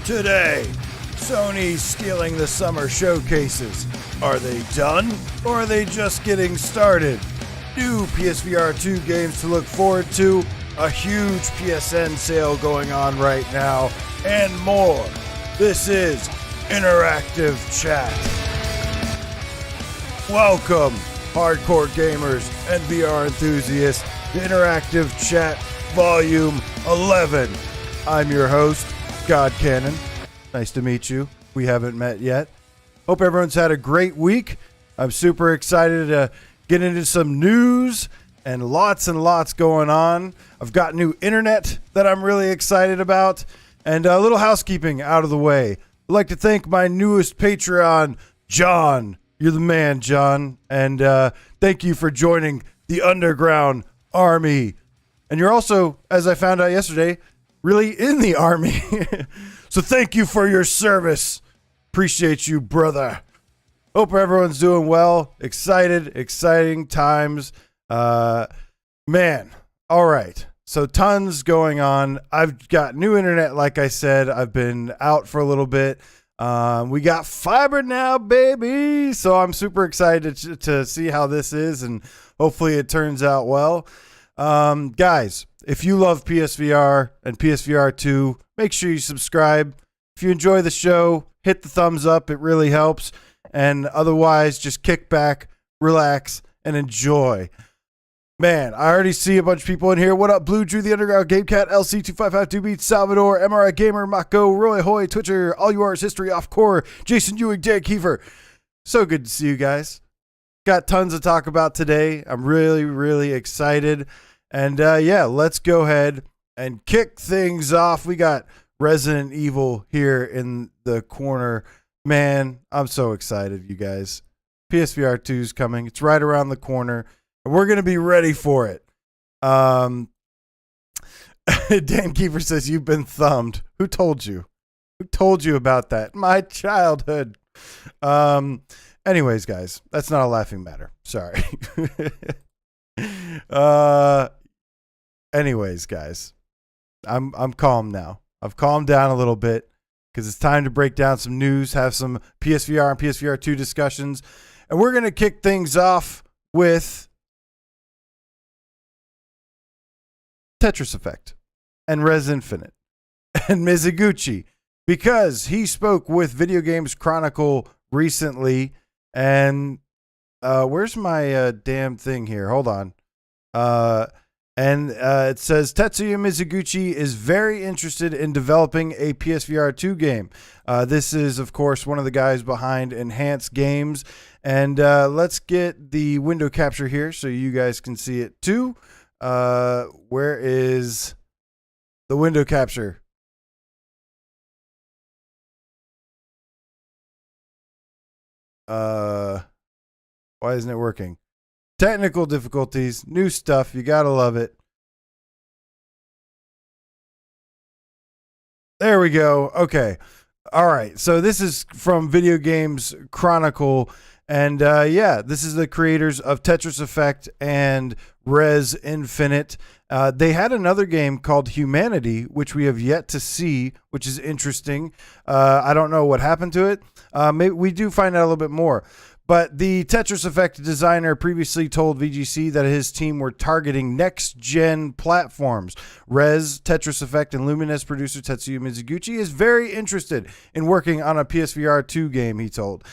Today, Sony's stealing the summer showcases. Are they done, or are they just getting started? New PSVR 2 games to look forward to, a huge PSN sale going on right now, and more. This is Interactive Chat. Welcome, hardcore gamers and VR enthusiasts, to Interactive Chat Volume 11. I'm your host, God Cannon. Nice to meet you. We haven't met yet. Hope everyone's had a great week. I'm super excited to get into some news and lots going on. I've got new internet that I'm really excited about, and a little housekeeping out of the way. I'd like to thank my newest Patreon, John. You're the man, John, and thank you for joining the Underground Army. And you're also, as I found out yesterday, really in the Army. So thank you for your service. Appreciate you, brother. Hope everyone's doing well. Exciting times. Man, all right. So tons going on. I've got new internet, like I said. I've been out for a little bit. We got fiber now, baby. So I'm super excited to see how this is, and hopefully it turns out well. Guys, if you love PSVR and PSVR 2, make sure you subscribe. If you enjoy the show, hit the thumbs up. It really helps. And otherwise, just kick back, relax, and enjoy. Man, I already see a bunch of people in here. What up, Blue Drew, the Underground, GameCat, LC2552Beats, Salvador, MRI Gamer, Mako, Roy Hoy, Twitcher, All You Are Is History, Off Core, Jason Ewing, Dan Kiefer. So good to see you guys. Got tons to talk about today. I'm really excited. And yeah, let's go ahead and kick things off. We got Resident Evil here in the corner. Man, I'm so excited, you guys. PSVR 2 is coming. It's right around the corner, and we're going to be ready for it. Dan Kiefer says, you've been thumbed. Who told you? Who told you about that? My childhood. Anyways, guys, that's not a laughing matter. Sorry. Anyways, guys, I'm calm now. I've calmed down a little bit because it's time to break down some news, have some PSVR and PSVR 2 discussions, and we're going to kick things off with Tetris Effect and Res Infinite and Mizuguchi, because he spoke with Video Games Chronicle recently. And where's my damn thing here? Hold on. It says Tetsuya Mizuguchi is very interested in developing a PSVR 2 game. This is, of course, one of the guys behind Enhanced Games. And let's get the window capture here so you guys can see it too. Where is the window capture? Why isn't it working? Technical difficulties, new stuff. You gotta love it. There we go. Okay. All right. So this is from Video Games Chronicle. And yeah, this is the creators of Tetris Effect and Res Infinite. They had another game called Humanity, which we have yet to see, which is interesting. I don't know what happened to it. Maybe we do find out a little bit more. But the Tetris Effect designer previously told VGC that his team were targeting next-gen platforms. Res, Tetris Effect, and Luminous producer Tetsuya Mizuguchi is very interested in working on a PSVR 2 game, he told.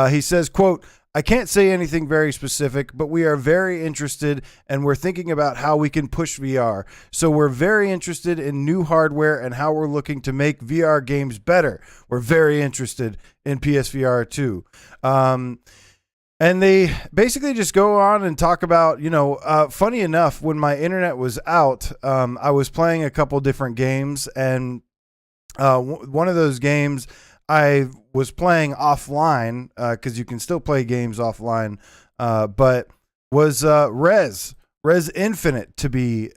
He says, quote, I can't say anything very specific, but we are very interested and we're thinking about how we can push VR. So we're very interested in new hardware and how we're looking to make VR games better. We're very interested in PSVR 2. And they basically just go on and talk about, funny enough, when my internet was out, I was playing a couple different games, and one of those games I was playing offline, because you can still play games offline, but was Res Infinite, to be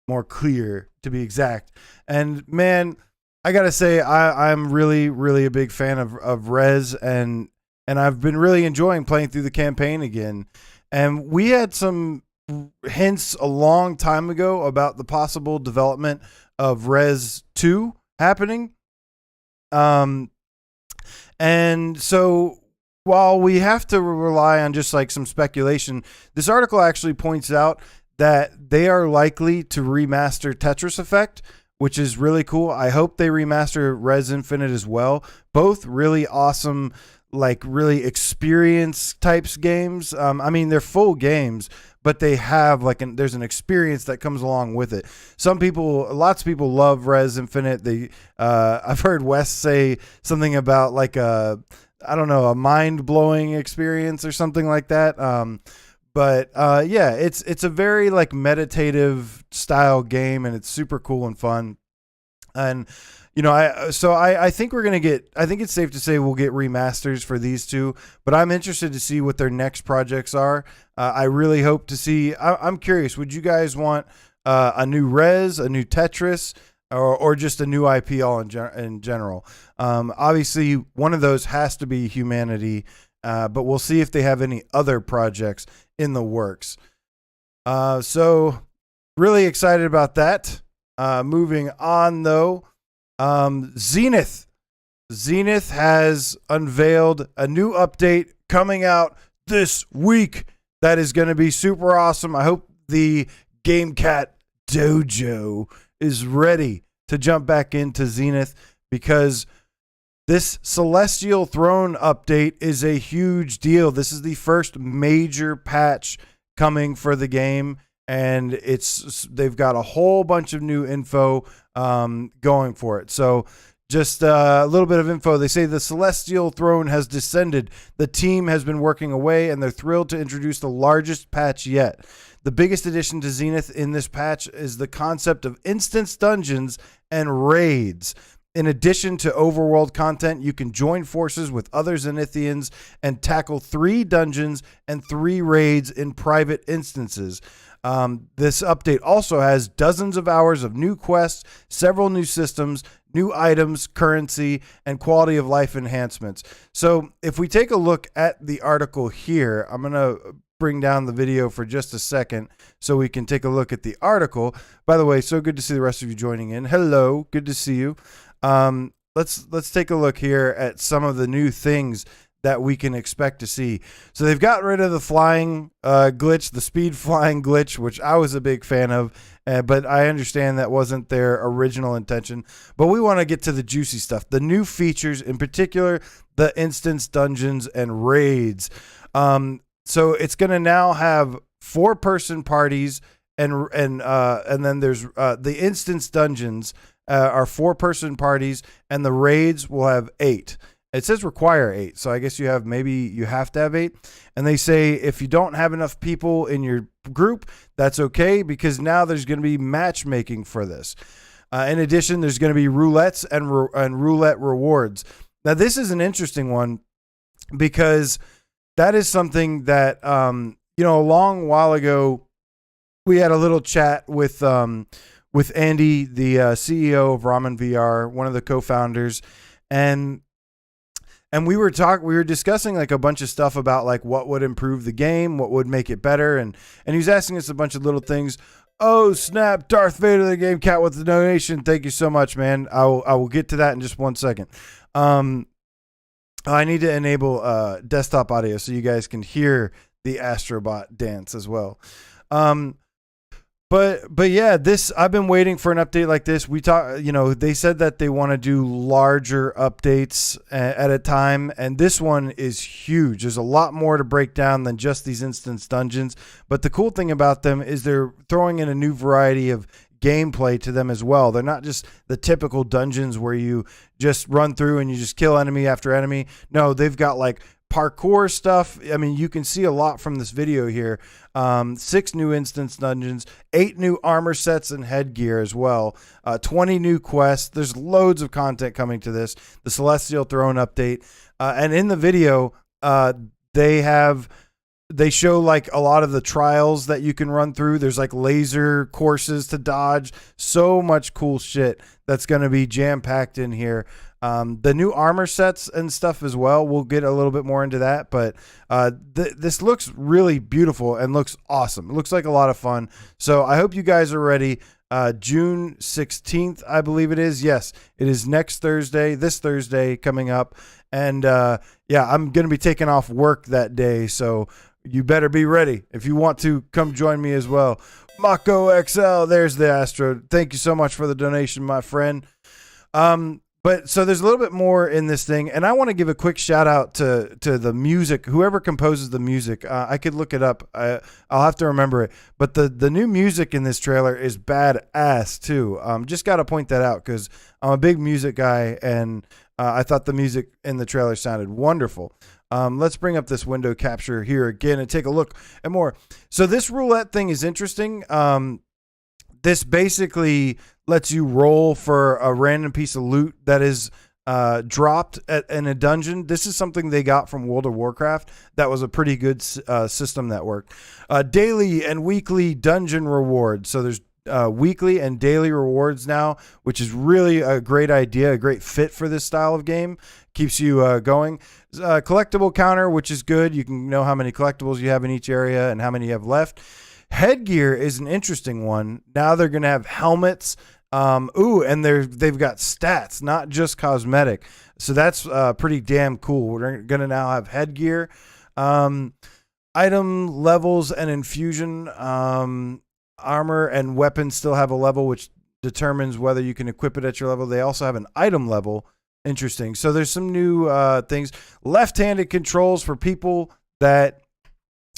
more clear, to be exact. And man, I gotta say, I'm really a big fan of Res, and I've been really enjoying playing through the campaign again. And we had some hints a long time ago about the possible development of Res 2 happening. And so while we have to rely on just like some speculation, this article actually points out that they are likely to remaster Tetris Effect, which is really cool. I hope they remaster Res Infinite as well. Both really awesome, like really experience types games. I mean, they're full games, but they have like there's an experience that comes along with it. Lots of people love Res Infinite. I've heard Wes say something about like a mind blowing experience or something like that. But yeah, it's a very like meditative style game, and it's super cool and fun. And I think I think it's safe to say we'll get remasters for these two, but I'm interested to see what their next projects are. I really hope to see. I'm curious. Would you guys want a new Res, a new Tetris, or just a new IP all in general? Obviously, one of those has to be Humanity, but we'll see if they have any other projects in the works. So really excited about that. Moving on though, Zenith has unveiled a new update coming out this week that is going to be super awesome. I hope the GameCat Dojo is ready to jump back into Zenith, because this Celestial Throne update is a huge deal. This is the first major patch coming for the game, and they've got a whole bunch of new info going for it. So just a little bit of info. They say the Celestial Throne has descended. The team has been working away, and they're thrilled to introduce the largest patch yet. The biggest addition to Zenith in this patch is the concept of instance dungeons and raids. In addition to overworld content, you can join forces with other Zenithians and tackle 3 dungeons and 3 raids in private instances. This update also has dozens of hours of new quests, several new systems, new items, currency, and quality of life enhancements. So if we take a look at the article here, I'm going to bring down the video for just a second so we can take a look at the article. By the way, so good to see the rest of you joining in. Hello, good to see you. Let's take a look here at some of the new things that we can expect to see. So they've got rid of the flying glitch, the speed flying glitch, which I was a big fan of, but I understand that wasn't their original intention. But we want to get to the juicy stuff, the new features, in particular, the instance dungeons and raids. So it's going to now have 4-person parties, and then there's the instance dungeons are 4-person parties, and the raids will have 8. It says require 8, so I guess you have to have 8. And they say if you don't have enough people in your group, that's okay, because now there's going to be matchmaking for this. In addition, there's going to be roulettes and roulette rewards. Now, this is an interesting one, because that is something that a long while ago we had a little chat with Andy, the CEO of Ramen VR, one of the co-founders, and we were discussing like a bunch of stuff about like what would improve the game, what would make it better, and he was asking us a bunch of little things. Oh snap! Darth Vader, the game cat, with the donation. Thank you so much, man. I will get to that in just 1 second. I need to enable desktop audio so you guys can hear the Astrobot dance as well. But yeah, I've been waiting for an update like this. They said that they want to do larger updates at a time, and this one is huge. There's a lot more to break down than just these instance dungeons. But the cool thing about them is they're throwing in a new variety of gameplay to them as well. They're not just the typical dungeons where you just run through and you just kill enemy after enemy. No, they've got like parkour stuff. I mean, you can see a lot from this video here. 6 new instance dungeons, 8 new armor sets and headgear as well, 20 new quests. There's loads of content coming to this. The Celestial Throne update. And in the video, they show like a lot of the trials that you can run through. There's like laser courses to dodge. So much cool shit that's going to be jam-packed in here. The new armor sets and stuff as well. We'll get a little bit more into that, but this looks really beautiful and looks awesome. It looks like a lot of fun. So I hope you guys are ready. June 16th, I believe it is. Yes, it is next Thursday, this Thursday coming up. And yeah, I'm going to be taking off work that day, so you better be ready. If you want to, come join me as well. Mako XL, there's the Astro. Thank you so much for the donation, my friend. But so there's a little bit more in this thing, and I want to give a quick shout out to the music, whoever composes the music. I could look it up. I'll have to remember it. But the new music in this trailer is badass too. Just got to point that out because I'm a big music guy, and I thought the music in the trailer sounded wonderful. Let's bring up this window capture here again and take a look at more. So this roulette thing is interesting. This basically lets you roll for a random piece of loot that is dropped in a dungeon. This is something they got from World of Warcraft. That was a pretty good system that worked. Daily and weekly dungeon rewards. So there's weekly and daily rewards now, which is really a great idea, a great fit for this style of game. Keeps you going. Collectible counter, which is good. You can know how many collectibles you have in each area and how many you have left. Headgear is an interesting one. Now they're going to have helmets. And they've got stats, not just cosmetic. So that's pretty damn cool. We're going to now have headgear. Item levels and infusion. Armor and weapons still have a level, which determines whether you can equip it at your level. They also have an item level. Interesting. So there's some new things. Left-handed controls for people that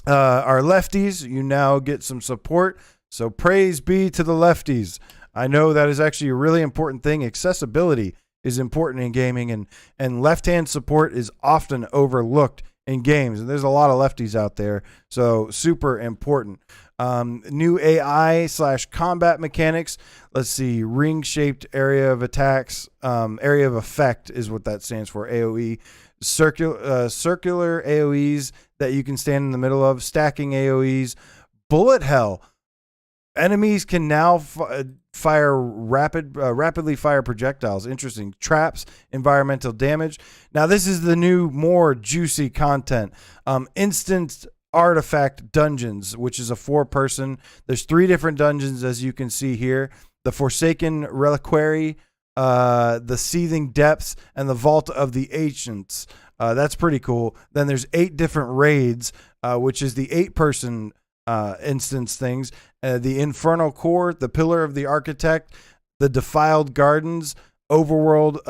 are lefties. You now get some support. So praise be to the lefties. I know that is actually a really important thing. Accessibility is important in gaming, and left-hand support is often overlooked in games. And there's a lot of lefties out there, so super important. New AI/combat mechanics. Let's see. Ring-shaped area of attacks. Area of effect is what that stands for. AOE. Circular AOEs that you can stand in the middle of. Stacking AOEs. Bullet hell. Enemies can now rapidly fire projectiles. Interesting. Traps, environmental damage. Now this is the new, more juicy content. Instant artifact dungeons, which is a 4-person. There's 3 different dungeons, as you can see here. The Forsaken Reliquary, the Seething Depths, and the Vault of the Ancients. That's pretty cool. Then there's 8 different raids, which is the 8-person instance things. The Infernal Core, the Pillar of the Architect, the Defiled Gardens, Overworld.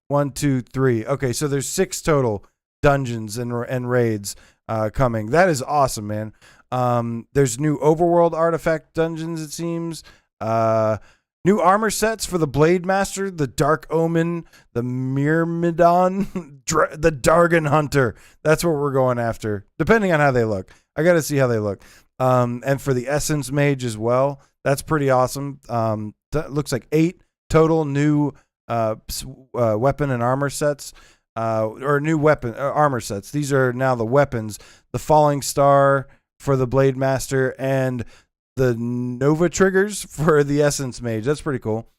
1, 2, 3. Okay, so there's 6 total dungeons and raids coming. That is awesome, man. There's new Overworld artifact dungeons, it seems. New armor sets for the Blade Master, the Dark Omen, the Myrmidon, the Dargon Hunter. That's what we're going after, depending on how they look. I got to see how they look. And for the Essence Mage as well. That's pretty awesome. Looks like 8 total new weapon and armor sets. Or new weapon armor sets. These are now the weapons. The Falling Star for the Blade Master and the Nova triggers for the Essence Mage. That's pretty cool.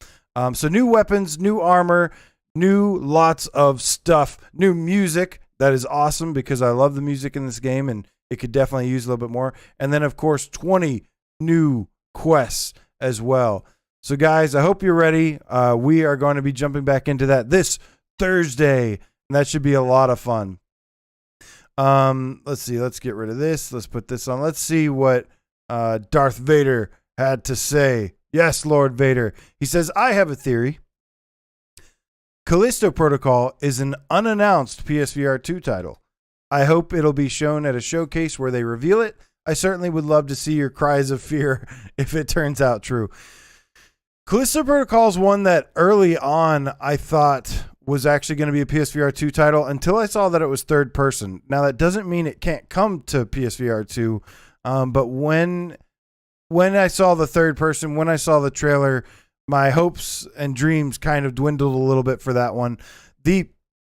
So new weapons, new armor, new lots of stuff, new music. That is awesome because I love the music in this game and it could definitely use a little bit more. And then, of course, 20 new quests as well. So, guys, I hope you're ready. We are going to be jumping back into that this Thursday, and that should be a lot of fun. Let's see. Let's get rid of this. Let's put this on. Let's see what Darth Vader had to say. Yes, Lord Vader. He says, I have a theory. Callisto Protocol is an unannounced PSVR 2 title. I hope it'll be shown at a showcase where they reveal it. I certainly would love to see your cries of fear if it turns out true. Callisto Protocol is one that early on I thought was actually going to be a PSVR 2 title until I saw that it was third person. Now, that doesn't mean it can't come to PSVR 2, but when I saw the third person, when I saw the trailer, my hopes and dreams kind of dwindled a little bit for that one.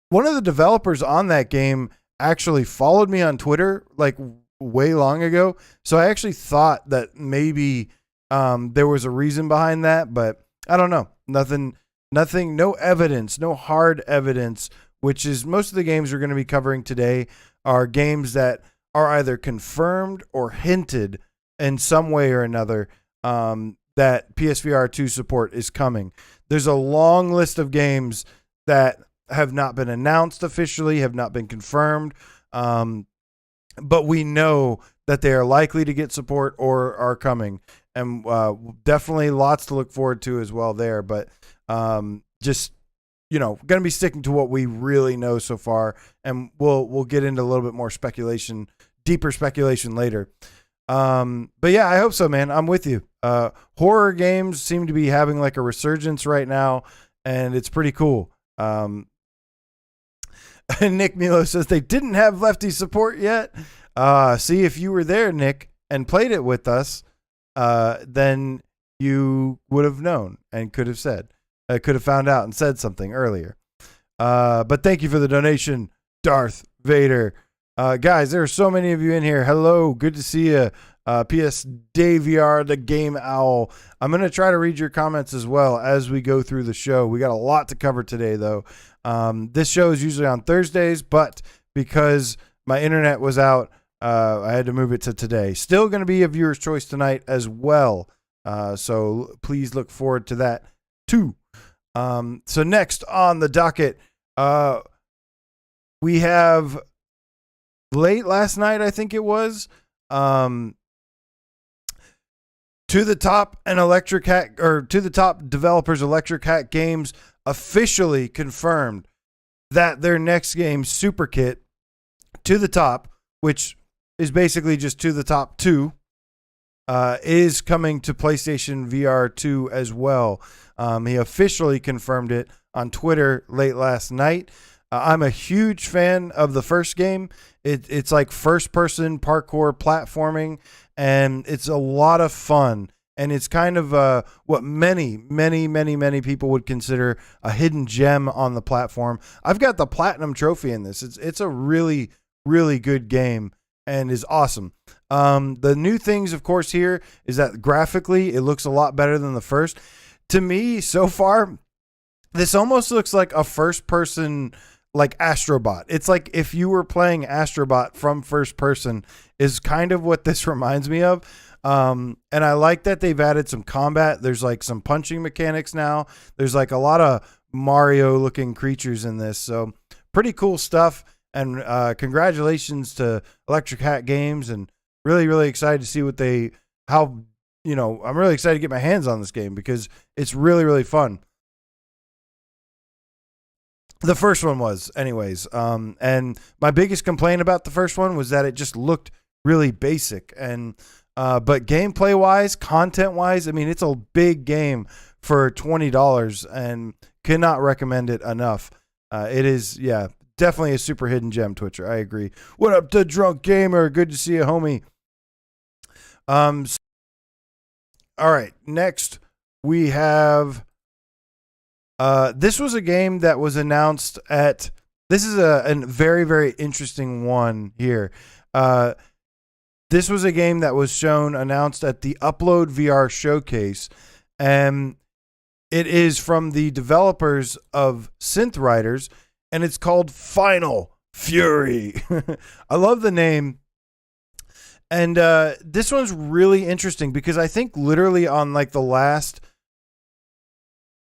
One of the developers on that game actually followed me on Twitter like way long ago. So I actually thought that maybe there was a reason behind that, but I don't know. Nothing, no evidence, no hard evidence, which is most of the games we're going to be covering today are games that are either confirmed or hinted in some way or another that PSVR 2 support is coming. There's a long list of games that have not been announced officially, have not been confirmed, but we know that they are likely to get support or are coming, and definitely lots to look forward to as well there. But just going to be sticking to what we really know so far, and we'll get into a little bit more speculation, deeper speculation later. But yeah, I hope so, man. I'm with you. Horror games seem to be having like a resurgence right now, and it's pretty cool. Nick Milo says they didn't have Lefty support yet. See, if you were there, Nick, and played it with us, then you would have known and could have found out and said something earlier. But thank you for the donation, Darth Vader. Guys, there are so many of you in here. Hello, good to see you. PS Daviar, the Game Owl. I'm going to try to read your comments as well as we go through the show. We got a lot to cover today, though. This show is usually on Thursdays, but because my internet was out, I had to move it to today. Still going to be a viewer's choice tonight as well. So please look forward to that too. So next on the docket, we have late last night, I think it was, To the Top developers Electric Hat Games officially confirmed that their next game, Superkit To the Top, which is basically just To the Top 2, is coming to PlayStation VR 2 as well. He officially confirmed it on Twitter late last night. I'm a huge fan of the first game. It's like first-person parkour platforming, and it's a lot of fun. And it's kind of what many people would consider a hidden gem on the platform. I've got the platinum trophy in this. It's a really, really good game and is awesome. The new things, of course, here is that graphically it looks a lot better than the first. To me, so far, this almost looks like a first-person, like Astrobot. It's like if you were playing Astrobot from first person is kind of what this reminds me of. And I like that they've added some combat. There's like some punching mechanics now. There's like a lot of Mario looking creatures in this. So pretty cool stuff. And congratulations to Electric Hat Games, and really, really excited to see I'm really excited to get my hands on this game because it's really, really fun. The first one was, anyways. And my biggest complaint about the first one was that it just looked really basic. And but gameplay wise, content wise, I mean, it's a big game for $20, and cannot recommend it enough. It is, definitely a super hidden gem, Twitcher. I agree. What up to Drunk Gamer? Good to see you, homie. All right, next we have. This was a game that was announced at. This is a very, very interesting one here. This was a game that was announced at the Upload VR showcase, and it is from the developers of Synth Riders, and it's called Final Fury. I love the name. And this one's really interesting because I think literally on like the last.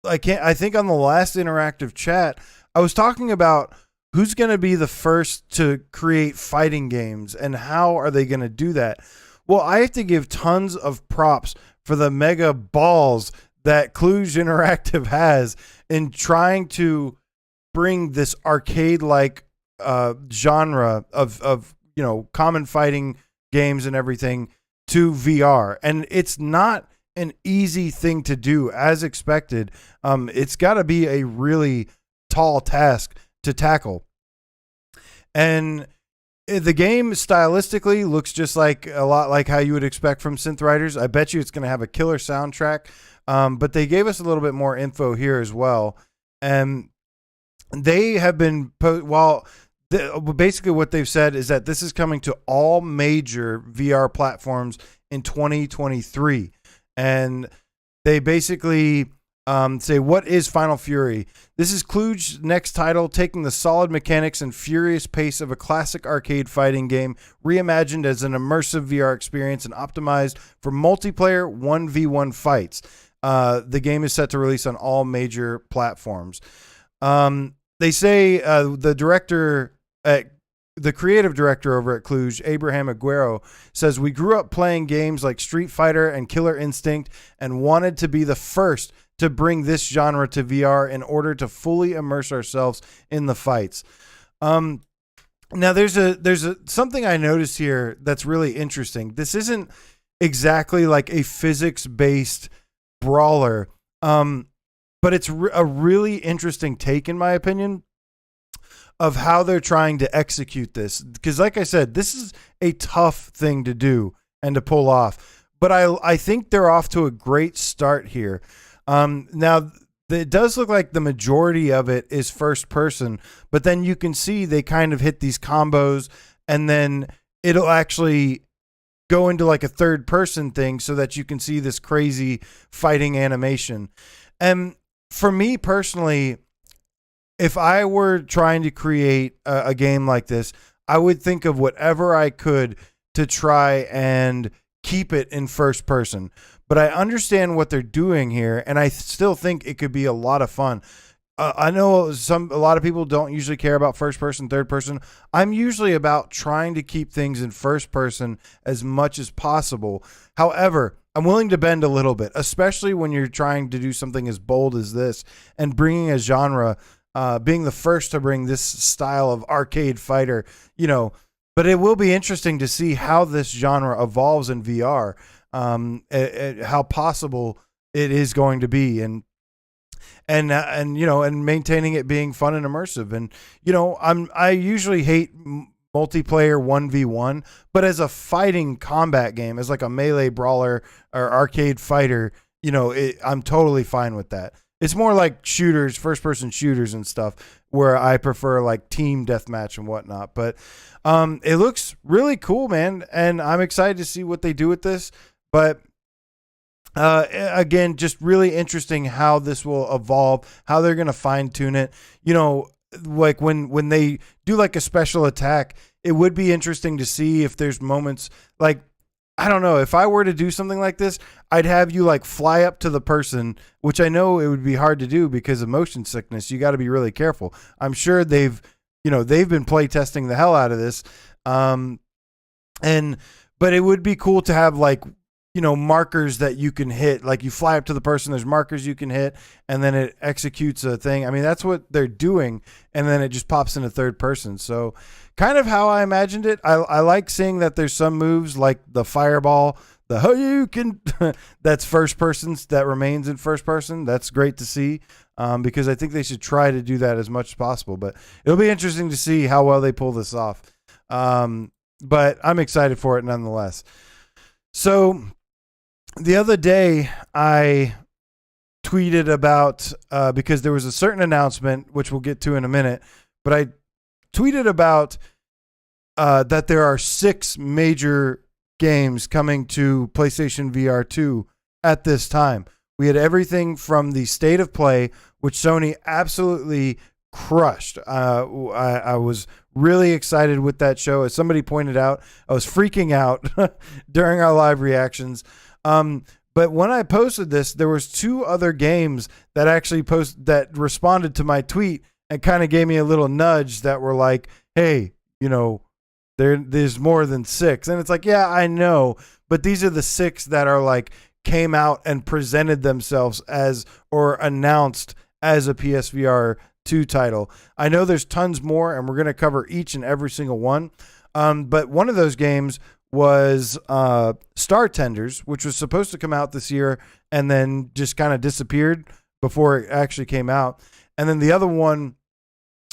I think on the last interactive chat, I was talking about who's going to be the first to create fighting games and how are they going to do that. Well, I have to give tons of props for the mega balls that Cluj Interactive has in trying to bring this arcade-like genre of common fighting games and everything to VR. And it's not an easy thing to do, as expected. It's got to be a really tall task to tackle. And the game stylistically looks just like a lot like how you would expect from Synth Riders. I bet you it's going to have a killer soundtrack. But they gave us a little bit more info here as well. And they have been, basically what they've said is that this is coming to all major VR platforms in 2023. And they basically say, what is Final Fury? This is Kluge's next title, taking the solid mechanics and furious pace of a classic arcade fighting game, reimagined as an immersive VR experience and optimized for multiplayer 1v1 fights. The game is set to release on all major platforms. They say the creative director over at Kluge, Abraham Aguero, says, we grew up playing games like Street Fighter and Killer Instinct and wanted to be the first to bring this genre to VR in order to fully immerse ourselves in the fights. Now there's something I noticed here that's really interesting. This isn't exactly like a physics-based brawler, but it's a really interesting take, in my opinion, of how they're trying to execute this. Because like I said, this is a tough thing to do and to pull off. But I think they're off to a great start here. Now, it does look like the majority of it is first person, but then you can see they kind of hit these combos, and then it'll actually go into like a third person thing so that you can see this crazy fighting animation. And for me personally, if I were trying to create a game like this, I would think of whatever I could to try and keep it in first person. But I understand what they're doing here, and I still think it could be a lot of fun. I know a lot of people don't usually care about first person, third person. I'm usually about trying to keep things in first person as much as possible. However, I'm willing to bend a little bit, especially when you're trying to do something as bold as this and bringing a genre, being the first to bring this style of arcade fighter, but it will be interesting to see how this genre evolves in VR, how possible it is going to be, and maintaining it being fun and immersive. And, I usually hate multiplayer 1v1, but as a fighting combat game, as like a melee brawler or arcade fighter, I'm totally fine with that. It's more like shooters, first-person shooters and stuff, where I prefer like team deathmatch and whatnot. But it looks really cool, man, and I'm excited to see what they do with this. But again, just really interesting how this will evolve, how they're going to fine-tune it. Like when they do like a special attack, it would be interesting to see if there's moments like, I don't know, if I were to do something like this, I'd have you like fly up to the person, which I know it would be hard to do because of motion sickness. You got to be really careful. I'm sure they've been play testing the hell out of this. But it would be cool to have like, markers that you can hit. Like you fly up to the person, there's markers you can hit, and then it executes a thing. I mean, that's what they're doing, and then it just pops into third person. So kind of how I imagined it. I like seeing that there's some moves like the fireball, the Hadouken, that's first person, that remains in first person. That's great to see, because I think they should try to do that as much as possible. But it'll be interesting to see how well they pull this off. But I'm excited for it nonetheless. So the other day I tweeted about, because there was a certain announcement, which we'll get to in a minute, but I tweeted about that there are 6 major games coming to PlayStation VR 2 at this time. We had everything from the State of Play, which Sony absolutely crushed. I was really excited with that show. As somebody pointed out, I was freaking out during our live reactions. But when I posted this, there was 2 other games that actually that responded to my tweet and kind of gave me a little nudge that were like, hey, there's more than 6. And it's like, yeah, I know, but these are the 6 that are like came out and presented themselves as, or announced as, a PSVR 2 title. I know there's tons more, and we're going to cover each and every single one. But one of those games was Star Tenders, which was supposed to come out this year and then just kind of disappeared before it actually came out. And then the other one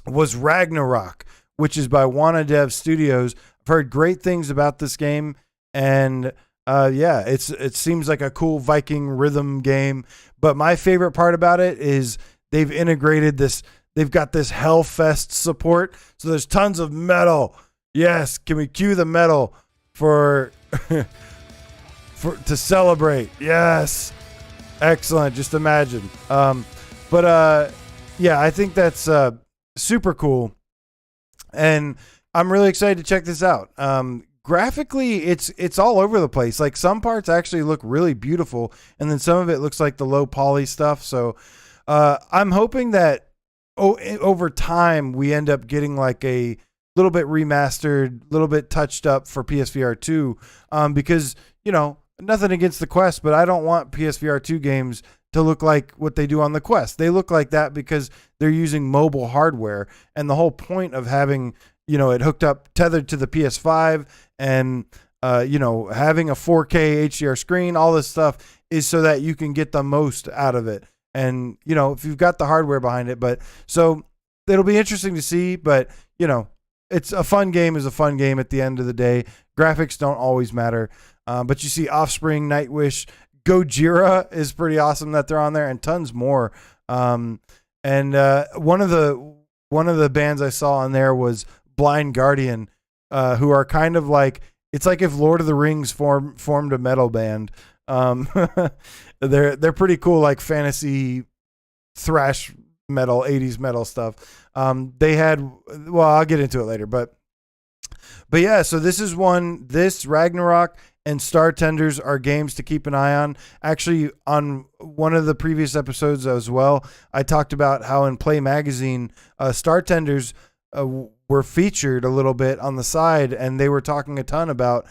was Ragnarok, which is by Wanadev Studios. I've heard great things about this game, and it seems like a cool Viking rhythm game. But my favorite part about it is they've integrated this. They've got this Hellfest support, so there's tons of metal. Yes, can we cue the metal for to celebrate? Yes. Excellent. Just imagine. Yeah, I think that's super cool. And I'm really excited to check this out. Graphically, it's all over the place. Like some parts actually look really beautiful, and then some of it looks like the low poly stuff. So I'm hoping that over time we end up getting like a little bit remastered, a little bit touched up for PSVR 2. Because, nothing against the Quest, but I don't want PSVR 2 games to look like what they do on the Quest. They look like that because they're using mobile hardware, and the whole point of having it hooked up, tethered to the PS5, and having a 4K HDR screen, all this stuff is so that you can get the most out of it. And if you've got the hardware behind it, but so it'll be interesting to see. But it's a fun game is a fun game at the end of the day. Graphics don't always matter. But you see Offspring, Nightwish, Gojira is pretty awesome that they're on there, and tons more. And one of the bands I saw on there was Blind Guardian, who are kind of like, it's like if Lord of the Rings formed a metal band. They're pretty cool, like fantasy thrash metal, 80s metal stuff. They had, well, I'll get into it later, but yeah, so this Ragnarok and Star Tenders are games to keep an eye on. Actually, on one of the previous episodes as well, I talked about how in Play Magazine, Star Tenders were featured a little bit on the side, and they were talking a ton about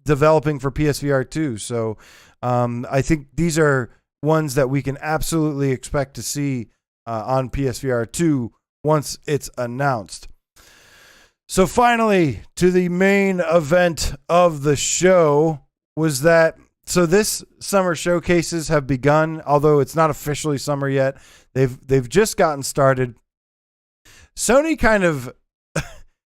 developing for PSVR 2. So I think these are ones that we can absolutely expect to see on PSVR 2 once it's announced. So finally, to the main event of the show was that, so this summer showcases have begun, although it's not officially summer yet. They've just gotten started. Sony kind of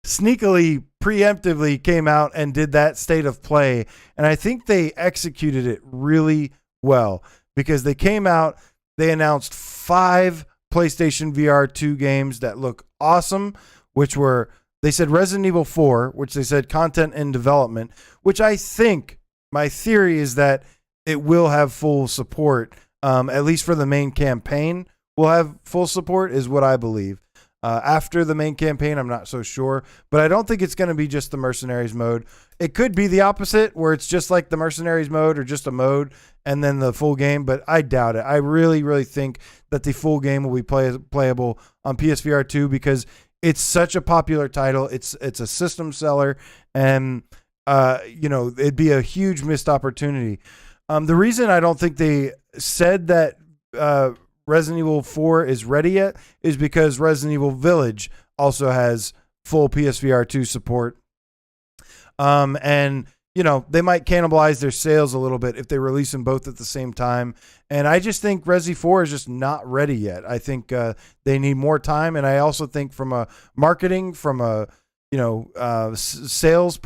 sneakily, preemptively came out and did that state of play, and I think they executed it really well because they came out, they announced 5 PlayStation VR 2 games that look awesome, which were, they said Resident Evil 4, which they said content in development, which I think, my theory is that it will have full support, at least for the main campaign, will have full support is what I believe. After the main campaign, I'm not so sure, but I don't think it's going to be just the Mercenaries mode. It could be the opposite, where it's just like the Mercenaries mode or just a mode and then the full game, but I doubt it. I really, really think that the full game will be playable on PSVR 2 because it's such a popular title. It's a system seller, and it'd be a huge missed opportunity. The reason I don't think they said that Resident Evil 4 is ready yet is because Resident Evil Village also has full PSVR 2 support. And they might cannibalize their sales a little bit if they release them both at the same time. And I just think Resi 4 is just not ready yet. I think they need more time. And I also think from a marketing, from a sales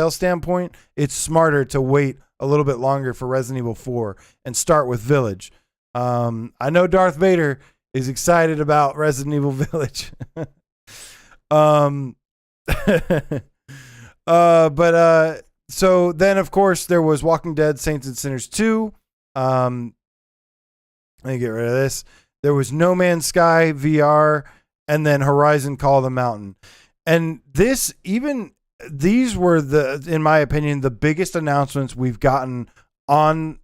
standpoint, it's smarter to wait a little bit longer for Resident Evil 4 and start with Village. I know Darth Vader is excited about Resident Evil Village. So then of course there was Walking Dead Saints and Sinners 2. Let me get rid of this. There was No Man's Sky VR, and then Horizon Call of the Mountain. And these were in my opinion, the biggest announcements we've gotten on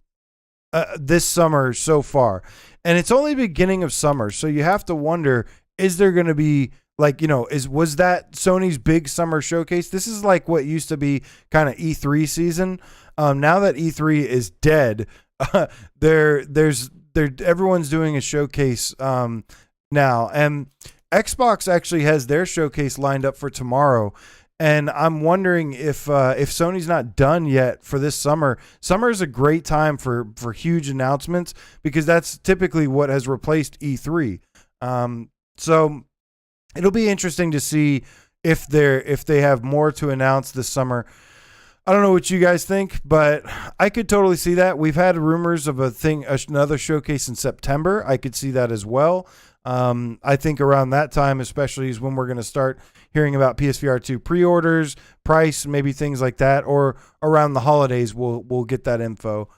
this summer so far. And it's only beginning of summer, so you have to wonder, is there going to be was that Sony's big summer showcase? This is like what used to be kind of E3 season. Now that E3 is dead, everyone's doing a showcase now, and Xbox actually has their showcase lined up for tomorrow. And I'm wondering if Sony's not done yet for this summer. Summer is a great time for huge announcements because that's typically what has replaced E3. So it'll be interesting to see if they have more to announce this summer. I don't know what you guys think, but I could totally see that. We've had rumors of another showcase in September. I could see that as well. I think around that time, especially, is when we're going to start hearing about PSVR 2 pre-orders, price, maybe things like that, or around the holidays, we'll get that info.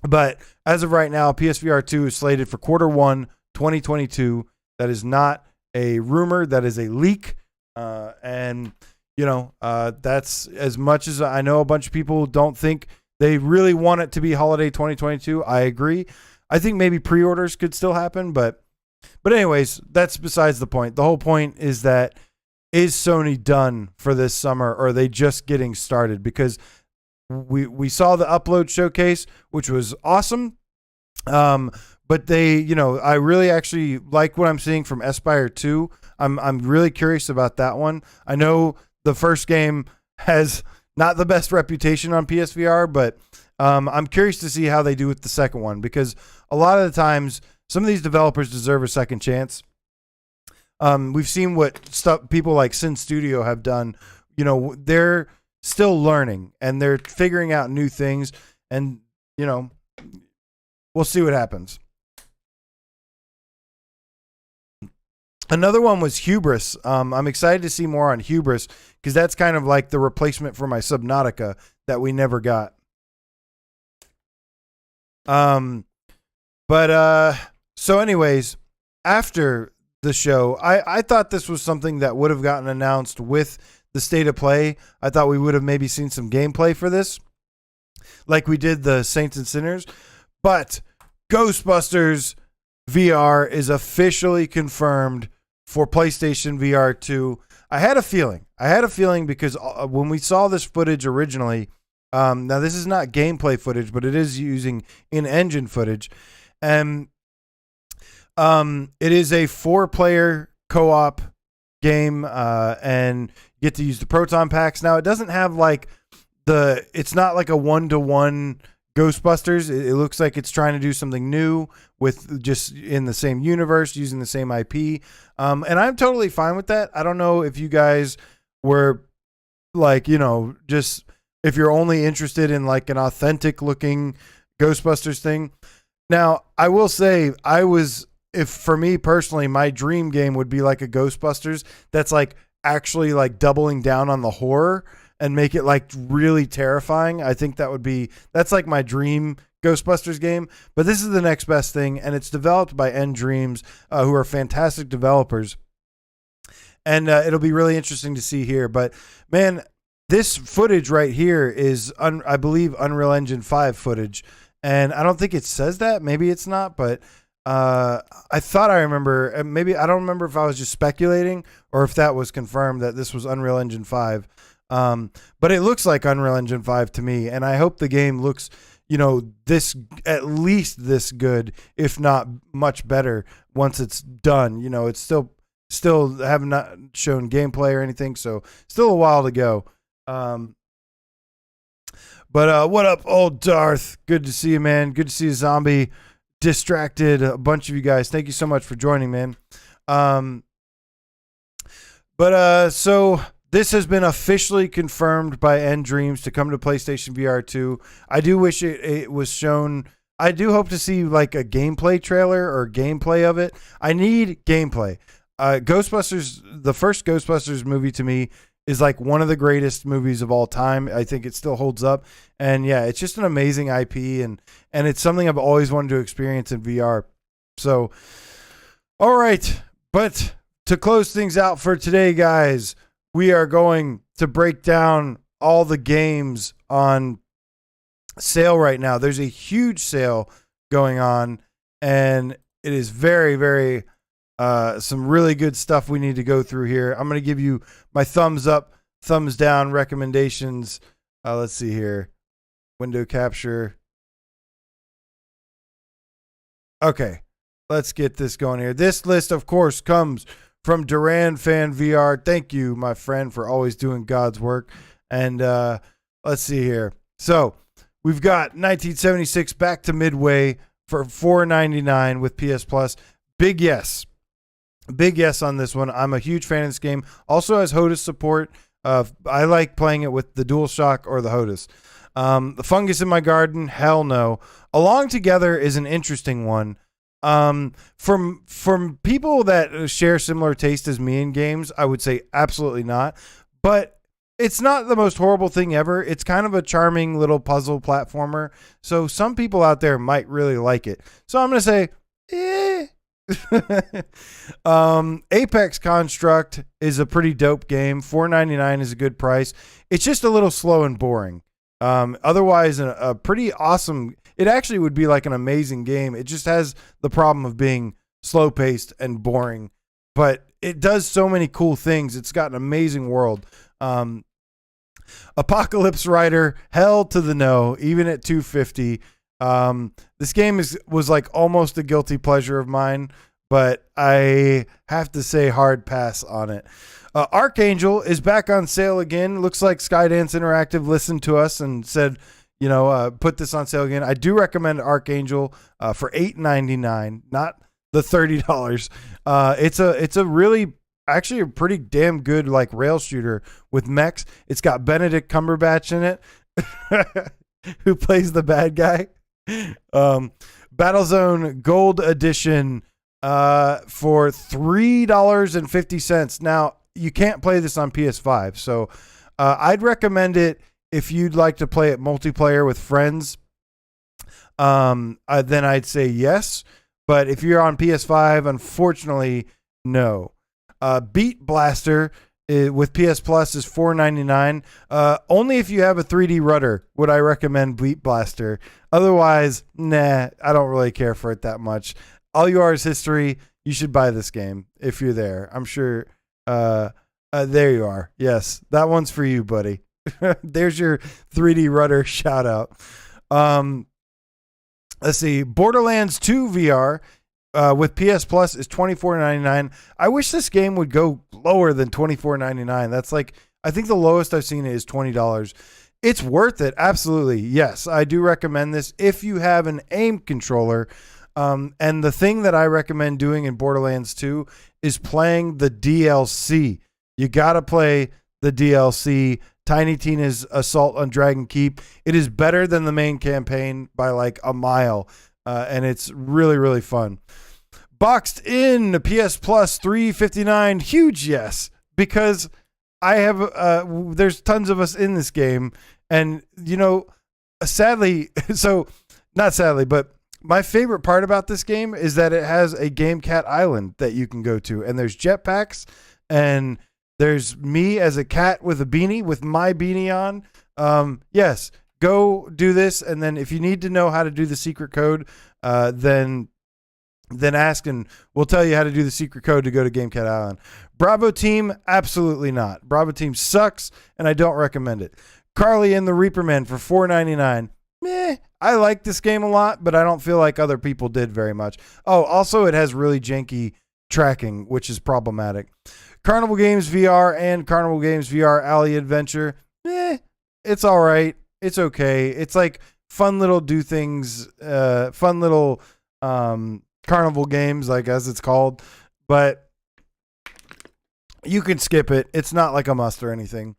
But as of right now, PSVR 2 is slated for Q1 2022. That is not a rumor. That is a leak. And, that's as much as I know a bunch of people don't think they really want it to be holiday 2022. I agree. I think maybe pre-orders could still happen. But anyways, that's besides the point. The whole point is that is Sony done for this summer, or are they just getting started? Because we saw the upload showcase, which was awesome. But they, I really actually like what I'm seeing from Espire 2. I'm really curious about that one. I know the first game has not the best reputation on PSVR, but I'm curious to see how they do with the second one, because a lot of the times some of these developers deserve a second chance. We've seen what people like Sin Studio have done. They're still learning and they're figuring out new things, and we'll see what happens. Another one was Hubris. I'm excited to see more on Hubris, because that's kind of like the replacement for my Subnautica that we never got. So anyways, after the show, I thought this was something that would have gotten announced with the state of play. I thought we would have maybe seen some gameplay for this, like we did the Saints and Sinners. But Ghostbusters VR is officially confirmed for PlayStation VR 2. I had a feeling because when we saw this footage originally, now this is not gameplay footage, but it is using in-engine footage, and it is a 4-player co-op game, and you get to use the proton packs. Now it doesn't have it's not like a 1-to-1 Ghostbusters. It looks like it's trying to do something new with just in the same universe, using the same IP. And I'm totally fine with that. I don't know if you guys were just if you're only interested in like an authentic looking Ghostbusters thing. Now, I will say if for me personally, my dream game would be like a Ghostbusters that's like actually like doubling down on the horror and make it like really terrifying. I think that's like my dream Ghostbusters game. But this is the next best thing, and it's developed by End Dreams, who are fantastic developers. And it'll be really interesting to see here. But man, this footage right here is, I believe, Unreal Engine 5 footage. And I don't think it says that. Maybe it's not, but I thought I remember. Maybe I don't remember if I was just speculating or if that was confirmed that this was Unreal Engine 5. But it looks like Unreal Engine 5 to me, and I hope the game looks, this at least this good, if not much better once it's done. It's still have not shown gameplay or anything, so still a while to go. But what up, old Darth? Good to see you, man. Good to see a zombie distracted. A bunch of you guys, thank you so much for joining, man. So this has been officially confirmed by End Dreams to come to PlayStation VR 2. I do wish it was shown. I do hope to see like a gameplay trailer or gameplay of it. I need gameplay. Ghostbusters, the first Ghostbusters movie to me is like one of the greatest movies of all time. I think it still holds up. And yeah, it's just an amazing IP, and it's something I've always wanted to experience in VR. So, all right. But to close things out for today, guys, we are going to break down all the games on sale right now. There's a huge sale going on, and it is very, very some really good stuff we need to go through here. I'm going to give you my thumbs up, thumbs down recommendations. Let's see here. Window capture. Okay, let's get this going here. This list, of course, comes from Duran Fan VR. Thank you, my friend, for always doing God's work. And let's see here. So we've got 1976 Back to Midway for $4.99 with PS Plus. Big yes. Big yes on this one. I'm a huge fan of this game. Also has HOTAS support. I like playing it with the DualShock or the HOTAS. The Fungus in My Garden, hell no. Along Together is an interesting one. From people that share similar taste as me in games, I would say absolutely not. But It's not the most horrible thing ever. It's kind of a charming little puzzle platformer. So some people out there might really like it. So I'm going to say, Apex Construct is a pretty dope game. $4.99 is a good price. It's just a little slow and boring. Otherwise, a pretty awesome. It actually would be like an amazing game. It just has the problem of being slow paced and boring, but it does so many cool things. It's got an amazing world. Apocalypse Rider, hell to the no, even at $250. This game was like almost a guilty pleasure of mine, but I have to say hard pass on it. Archangel is back on sale again. Looks like Skydance Interactive listened to us and said, put this on sale again. I do recommend Archangel for $8.99, not the $30. It's a really actually a pretty damn good like rail shooter with mechs. It's got Benedict Cumberbatch in it, who plays the bad guy. Battlezone Gold Edition for $3.50. Now you can't play this on PS5, so I'd recommend it if you'd like to play it multiplayer with friends. Then I'd say yes, but if you're on PS5, unfortunately, no. Beat Blaster with PS Plus is $4.99. Only if you have a 3D rudder would I recommend Beat Blaster. Otherwise, nah, I don't really care for it that much. All you are is history. You should buy this game if you're there. I'm sure. There you are. Yes, that one's for you, buddy. There's your 3D rudder shout out. Let's see. Borderlands 2 VR with PS Plus is $24.99. I wish this game would go lower than $24.99. That's like, I think the lowest I've seen it is $20. It's worth it. Absolutely. Yes, I do recommend this if you have an aim controller. And the thing that I recommend doing in Borderlands 2 is playing the DLC. You got to play the DLC, Tiny Tina's Assault on Dragon Keep. It is better than the main campaign by like a mile, and it's really, really fun. Boxed in PS Plus $3.59, huge yes, because I have there's tons of us in this game, and sadly, so not sadly, but my favorite part about this game is that it has a Game Cat Island that you can go to, and there's jetpacks, and there's me as a cat with a beanie, with my beanie on. Yes, go do this, and then if you need to know how to do the secret code, then ask, and we'll tell you how to do the secret code to go to Game Cat Island. Bravo Team, absolutely not. Bravo Team sucks, and I don't recommend it. Carly and the Reaper Man for $4.99. Meh. I like this game a lot, but I don't feel like other people did very much. Oh, also it has really janky tracking, which is problematic. Carnival Games VR and Carnival Games VR Alley Adventure. It's all right. It's okay. It's like fun little do things, fun little carnival games, like as it's called, but you can skip it. It's not like a must or anything.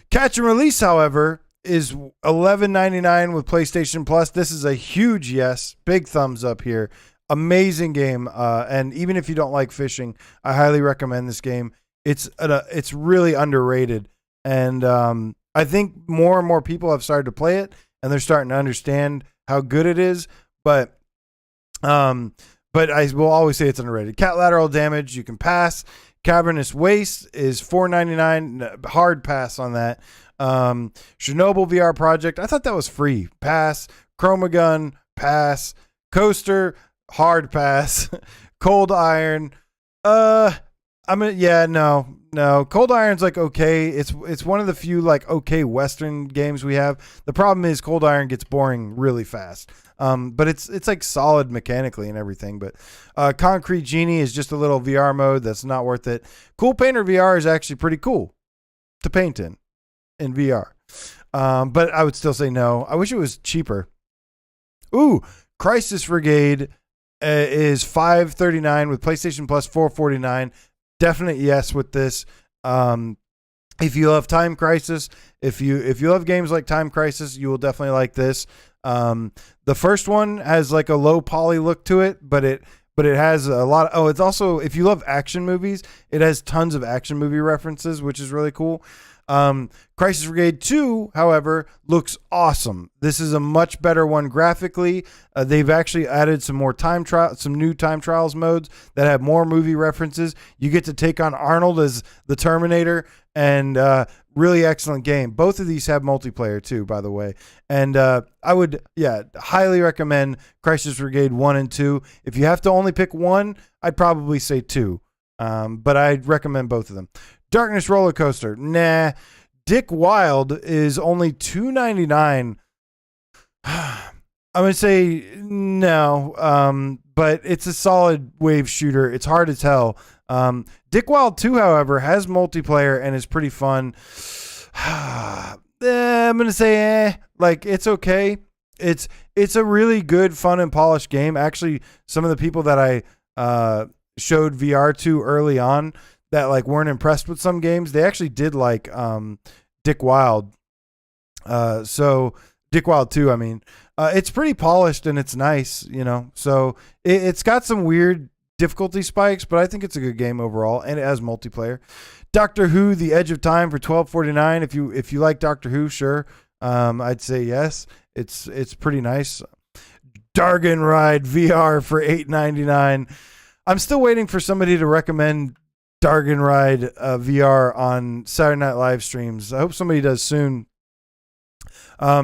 Catch and Release, however, is $11.99 with PlayStation Plus. This is a huge yes. Big thumbs up here. Amazing game. And even if you don't like fishing, I highly recommend this game. It's really underrated. And I think more and more people have started to play it, and they're starting to understand how good it is. But I will always say it's underrated. Cat Lateral Damage, you can pass. Cavernous Waste is $4.99. Hard pass on that. Chernobyl VR Project, I thought that was free. Pass. Chromagun, pass. Coaster, hard pass. Cold Iron, no. Cold Iron's like okay. It's one of the few like okay Western games we have. The problem is Cold Iron gets boring really fast. But it's like solid mechanically and everything. But Concrete Genie is just a little VR mode that's not worth it. Cool Painter VR is actually pretty cool to paint in VR. But I would still say no. I wish it was cheaper. Ooh, Crisis Brigade is $5.39 with PlayStation Plus $4.49. Definite yes with this. If you love Time Crisis, if you love games like Time Crisis, you will definitely like this. The first one has like a low poly look to it, but it has a lot of, it's also, if you love action movies, it has tons of action movie references, which is really cool. Crisis Brigade 2, however, looks awesome. This is a much better one graphically. They've actually added some more some new time trials modes that have more movie references. You get to take on Arnold as the Terminator, and really excellent game. Both of these have multiplayer too, by the way. And I would, highly recommend Crisis Brigade 1 and 2. If you have to only pick one, I'd probably say 2. But I'd recommend both of them. Darkness Roller Coaster. Nah. Dick Wild is only $2.99. I'm going to say no. But it's a solid wave shooter. It's hard to tell. Dick Wild 2, however, has multiplayer and is pretty fun. I'm going to say like it's okay. It's a really good, fun, and polished game. Actually, some of the people that I showed VR to early on that like weren't impressed with some games, they actually did like Dick Wild. So Dick Wild 2, I mean, it's pretty polished and it's nice, you know. So it's got some weird difficulty spikes, but I think it's a good game overall, and it has multiplayer. Doctor Who: The Edge of Time for $12.49. If you like Doctor Who, sure. I'd say yes. It's pretty nice. Dargon Ride VR for $8.99. I'm still waiting for somebody to recommend Dargon Ride VR on Saturday Night Live streams. I hope somebody does soon,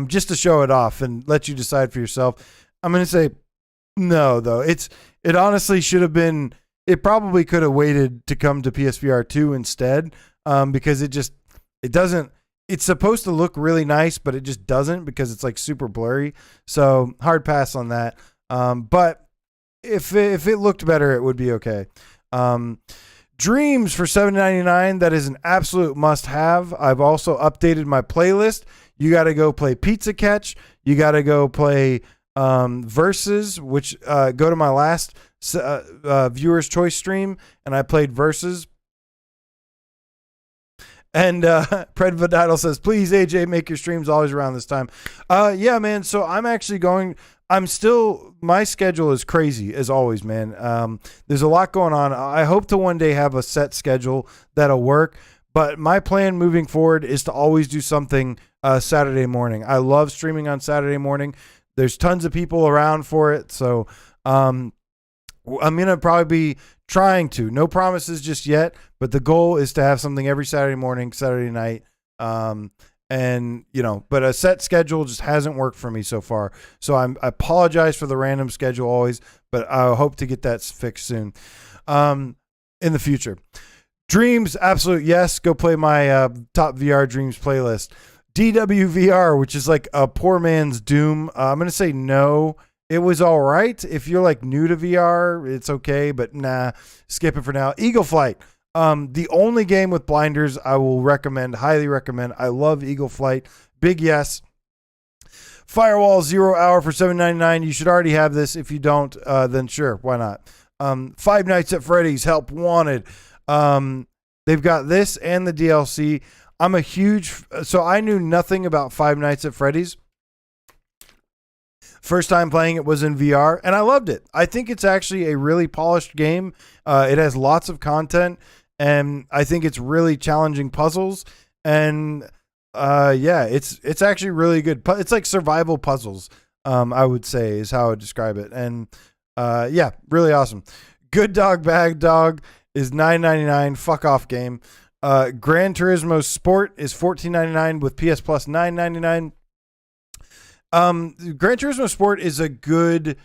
just to show it off and let you decide for yourself. I'm going to say no, though. It honestly should have been. It probably could have waited to come to PSVR 2 instead, because it doesn't. It's supposed to look really nice, but it just doesn't because it's like super blurry. So hard pass on that. But if it looked better, it would be okay. Dreams for $7.99. That is an absolute must-have. I've also updated my playlist. You got to go play Pizza Catch. You got to go play Versus, which go to my last Viewer's Choice stream, and I played Versus. And Pred Vidal says, please, AJ, make your streams always around this time. Yeah, man. So I'm actually my schedule is crazy as always, man. There's a lot going on. I hope to one day have a set schedule that'll work. But my plan moving forward is to always do something Saturday morning. I love streaming on Saturday morning. There's tons of people around for it. So I'm going to probably be trying to. No promises just yet, but the goal is to have something every Saturday morning, Saturday night. And, you know, but a set schedule just hasn't worked for me so far. So I apologize for the random schedule always, but I hope to get that fixed soon in the future. Dreams, absolute yes. Go play my top VR Dreams playlist. DWVR, which is like a poor man's Doom. I'm going to say no. It was all right. If you're like new to VR, it's okay, but nah, skip it for now. Eagle Flight. The only game with blinders I will recommend, highly recommend. I love Eagle Flight. Big yes. Firewall 0 Hour for $7.99. You should already have this. If you don't, then sure, why not? Five Nights at Freddy's Help Wanted. They've got this and the DLC. So I knew nothing about Five Nights at Freddy's. First time playing it was in VR, and I loved it. I think it's actually a really polished game. It has lots of content, and I think it's really challenging puzzles. And it's actually really good. It's like survival puzzles, I would say, is how I would describe it. And really awesome. Good Dog, Bad Dog is $9.99. Fuck off game. Gran Turismo Sport is $14.99 with PS Plus $9.99. Gran Turismo Sport is a good,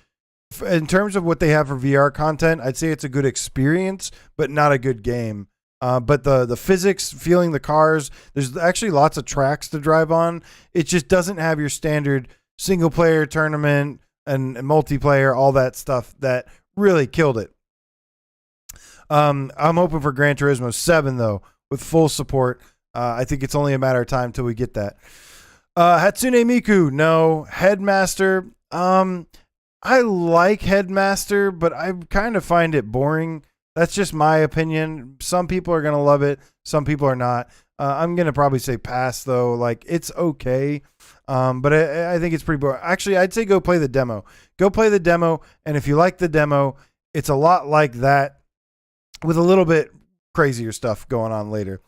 in terms of what they have for VR content, I'd say it's a good experience, but not a good game. But the physics, feeling the cars, there's actually lots of tracks to drive on. It just doesn't have your standard single player tournament and multiplayer, all that stuff that really killed it. I'm hoping for Gran Turismo 7 though, with full support. I think it's only a matter of time till we get that. Hatsune Miku, no. Headmaster, I like Headmaster, but I kind of find it boring. That's just my opinion. Some people are going to love it. Some people are not. I'm going to probably say pass, though. Like, it's okay, but I think it's pretty boring. Actually, I'd say go play the demo. Go play the demo, and if you like the demo, it's a lot like that with a little bit crazier stuff going on later.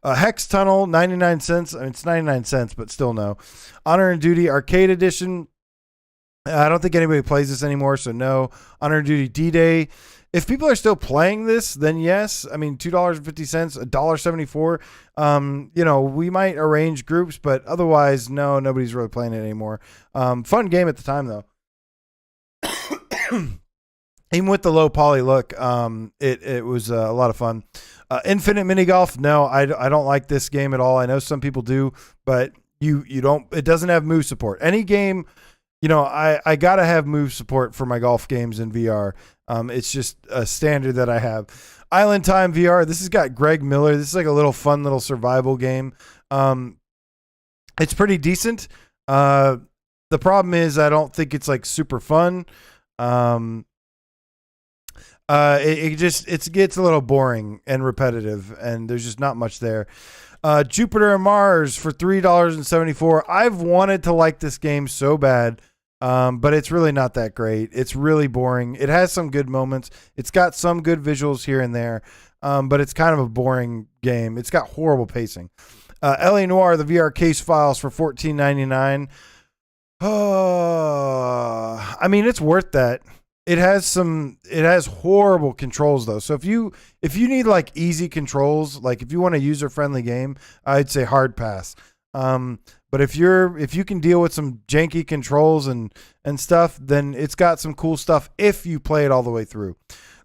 Hex Tunnel, 99 cents. I mean, it's 99 cents, but still no. Honor and Duty Arcade Edition. I don't think anybody plays this anymore, so no. Honor and Duty D-Day. If people are still playing this, then yes. I mean, $2.50, $1.74. We might arrange groups, but otherwise, no, nobody's really playing it anymore. Fun game at the time, though. Even with the low poly look, it was a lot of fun. Infinite Mini Golf, no, I don't like this game at all. I know some people do, but you don't. It doesn't have move support. Any game, I gotta have move support for my golf games in VR. It's just a standard that I have. Island Time VR. This has got Greg Miller. This is like a little fun little survival game. It's pretty decent. The problem is I don't think it's like super fun. It gets a little boring and repetitive, and there's just not much there. Jupiter and Mars for $3.74. I've wanted to like this game so bad. But it's really not that great. It's really boring. It has some good moments. It's got some good visuals here and there, but it's kind of a boring game. It's got horrible pacing. LA Noire, the VR case files for $14.99. I mean, it's worth that. It has horrible controls though. So if you need like easy controls, like if you want a user-friendly game, I'd say hard pass. But if you can deal with some janky controls and stuff, then it's got some cool stuff if you play it all the way through.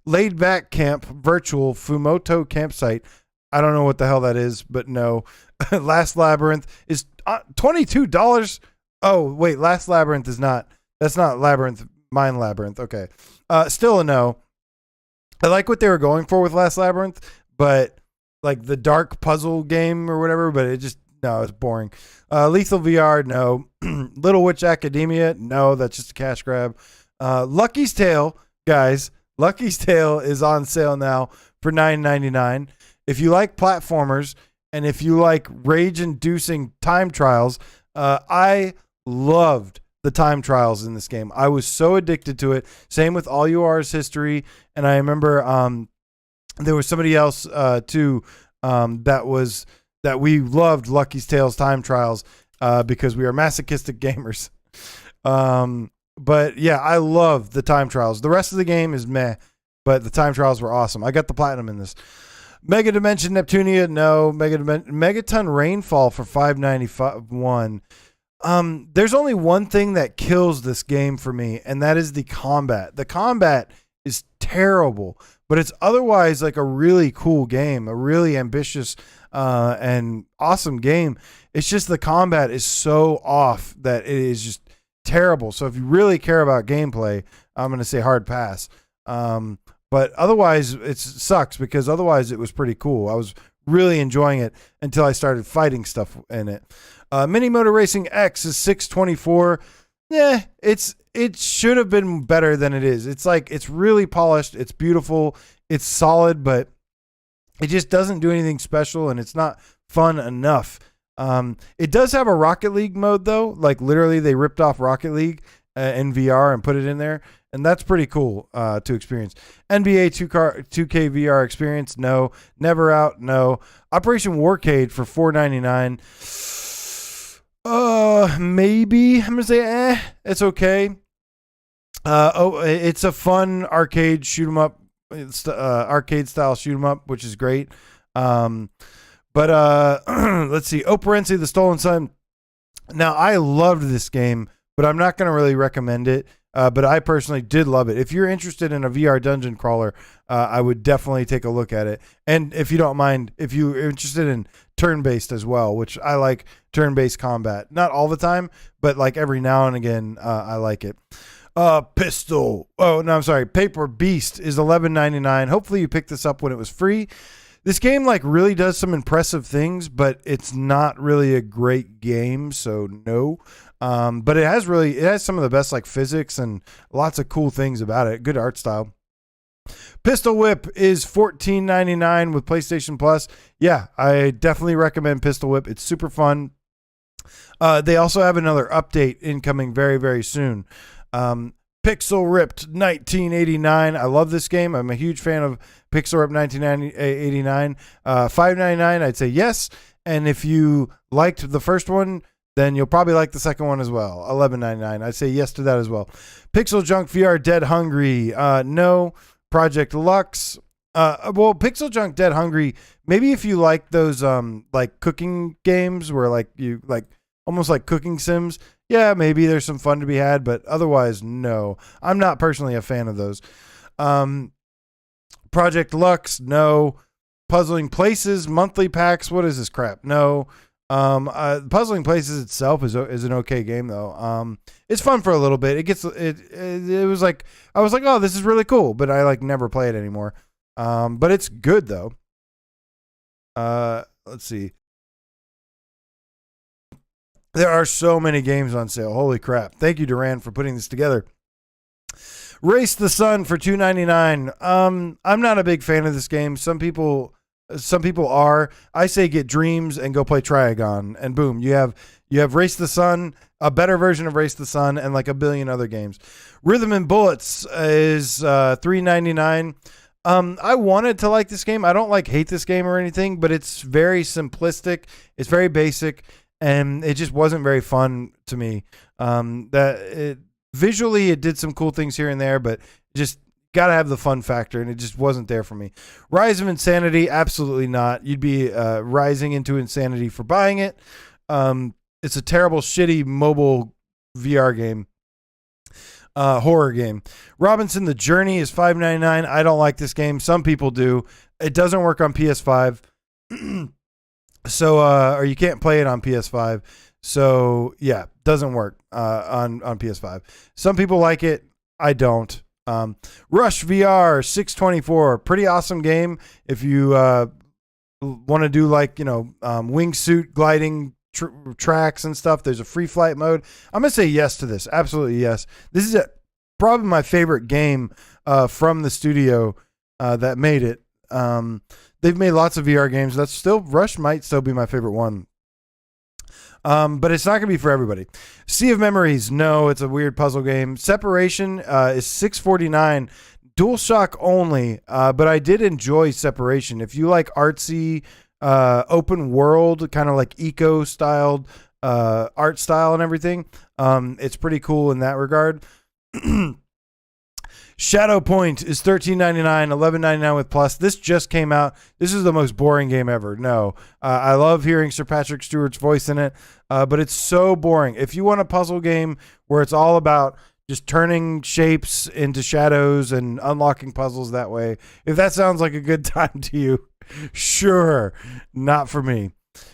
Laid Back Camp Virtual Fumoto Campsite. I don't know what the hell that is, but no. Last Labyrinth is $22. Oh, wait, Last Labyrinth is not. That's not Labyrinth, Mind Labyrinth. Okay. Still a no. I like what they were going for with Last Labyrinth, but like the dark puzzle game or whatever, but no, it's boring. Lethal VR, no. Little Witch Academia, no, that's just a cash grab. Lucky's Tale, guys. Lucky's Tale is on sale now for $9.99. If you like platformers and if you like rage-inducing time trials, I loved the time trials in this game. I was so addicted to it. Same with All You Are Is History. And I remember there was somebody else too that we loved Lucky's Tale's time trials because we are masochistic gamers. But yeah, I love the time trials. The rest of the game is meh, but the time trials were awesome. I got the platinum in this. Mega Dimension Neptunia, no. Megaton Rainfall for $5.91. There's only one thing that kills this game for me, and that is the combat. The combat is terrible, but it's otherwise like a really cool game, a really ambitious and awesome game. It's just the combat is so off that it is just terrible. So if you really care about gameplay, I'm going to say hard pass. But otherwise it sucks because otherwise it was pretty cool. I was really enjoying it until I started fighting stuff in it. Mini Motor Racing X is $6.24. Yeah, it should have been better than it is. It's really polished. It's beautiful. It's solid, but it just doesn't do anything special, and it's not fun enough. It does have a Rocket League mode, though. Like, literally, they ripped off Rocket League in VR and put it in there, and that's pretty cool to experience. NBA 2K VR experience, no. Never Out, no. Operation Warcade for $4.99. Maybe. I'm going to say, it's okay. It's a fun arcade shoot 'em up. It's arcade style shoot 'em up, which is great. But let's see. Operency, The Stolen Son. Now, I loved this game, but I'm not going to really recommend it. But I personally did love it. If you're interested in a VR dungeon crawler, I would definitely take a look at it. And if you don't mind, if you're interested in turn-based as well, which I like turn-based combat. Not all the time, but like every now and again, I like it. Pistol. Oh, no, I'm sorry. Paper Beast is $11.99. Hopefully you picked this up when it was free. This game like really does some impressive things, but it's not really a great game, so no. But it has some of the best like physics and lots of cool things about it. Good art style. Pistol Whip is $14.99 with PlayStation Plus. Yeah, I definitely recommend Pistol Whip. It's super fun. They also have another update incoming very, very soon. Pixel Ripped 1989. I love this game. I'm a huge fan of Pixel Ripped 1989. $5.99, I'd say yes. And if you liked the first one, then you'll probably like the second one as well. $11.99. I'd say yes to that as well. Pixel Junk VR Dead Hungry. No. Project Lux. Well, Pixel Junk Dead Hungry. Maybe if you like those like cooking games where like you like almost like cooking sims. Yeah, maybe there's some fun to be had, but otherwise, no. I'm not personally a fan of those. Project Lux, no. Puzzling Places, monthly packs. What is this crap? No. Puzzling Places itself is an okay game though. It's fun for a little bit. It was like I was like, oh, this is really cool, but I like never play it anymore. But it's good though. Let's see. There are so many games on sale. Holy crap. Thank you, Duran, for putting this together. Race the Sun for $2.99. I'm not a big fan of this game. Some people are. I say get Dreams and go play Triagon, and boom, you have Race the Sun, a better version of Race the Sun, and like a billion other games. Rhythm and Bullets is $3.99. I wanted to like this game. I don't like hate this game or anything, but it's very simplistic. It's very basic, and it just wasn't very fun to me. Visually, it did some cool things here and there, but just got to have the fun factor, and it just wasn't there for me. Rise of Insanity, absolutely not. You'd be rising into insanity for buying it. It's a terrible, shitty mobile VR game. Horror game. Robinson the Journey is $5.99. I don't like this game. Some people do. It doesn't work on PS5. So or you can't play it on PS5. So yeah, doesn't work on PS5. Some people like it. I don't. Rush VR 624, pretty awesome game if you want to do like wingsuit gliding tracks and stuff. There's a free flight mode. I'm gonna say yes to this. Absolutely yes. This is probably my favorite game from the studio that made it. They've made lots of VR games. Rush might still be my favorite one. But it's not going to be for everybody. Sea of Memories, no, it's a weird puzzle game. Separation is $6.49, DualShock only, but I did enjoy Separation. If you like artsy, open world, kind of like eco-styled art style and everything, it's pretty cool in that regard. Shadow Point is $13.99, $11.99 with Plus. This just came out. This is the most boring game ever. No, I love hearing Sir Patrick Stewart's voice in it, but it's so boring. If you want a puzzle game where it's all about just turning shapes into shadows and unlocking puzzles that way, if that sounds like a good time to you, sure, not for me.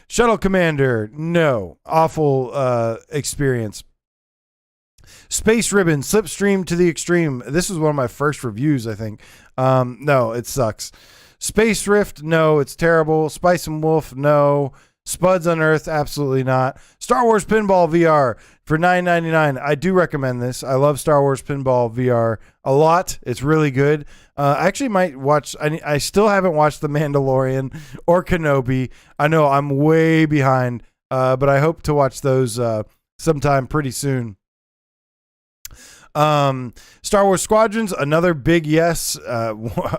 Shuttle Commander, no, awful experience. Space Ribbon, Slipstream to the Extreme. This was one of my first reviews, I think. No, it sucks. Space Rift, no, it's terrible. Spice and Wolf, no. Spuds Unearthed, absolutely not. Star Wars Pinball VR for $9.99. I do recommend this. I love Star Wars Pinball VR a lot. It's really good. I actually might watch. I still haven't watched The Mandalorian or Kenobi. I know I'm way behind, but I hope to watch those sometime pretty soon. Star Wars Squadrons, another big yes.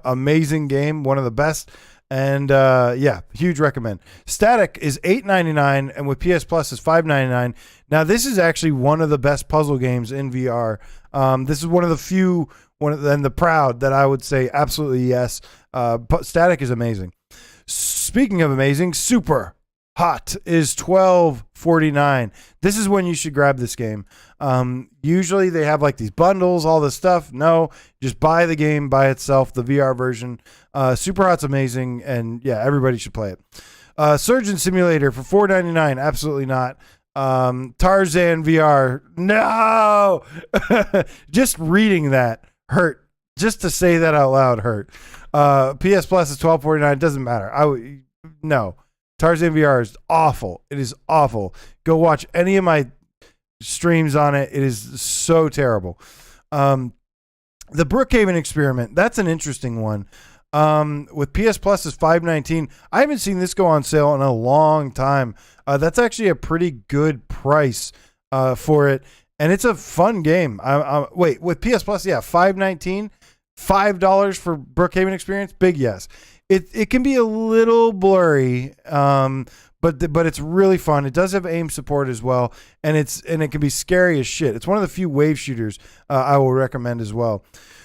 Amazing game, one of the best. And yeah, huge recommend. Static is $8.99 and with PS Plus is $5.99. Now this is actually one of the best puzzle games in VR. This is one of the few, and the proud that I would say absolutely yes. Static is amazing. Speaking of amazing, Super Hot is $12.49. This is when you should grab this game. Usually they have like these bundles, all this stuff. No, just buy the game by itself, the VR version. Super Hot's amazing, and yeah, everybody should play it. Surgeon Simulator for $4.99. Absolutely not. Tarzan VR. No! Just reading that hurt. Just to say that out loud hurt. PS Plus is $12.49. It doesn't matter. No. Tarzan VR is awful. It is awful. Go watch any of my streams on it. It is so terrible. The Brookhaven Experiment, that's an interesting one. With PS Plus is $5.19. I haven't seen this go on sale in a long time. That's actually a pretty good price for it. and it's a fun game. Wait, with PS Plus, yeah, $5.19, $5 for Brookhaven experience. Big yes. It can be a little blurry, but it's really fun. It does have aim support as well, and it can be scary as shit. It's one of the few wave shooters I will recommend as well.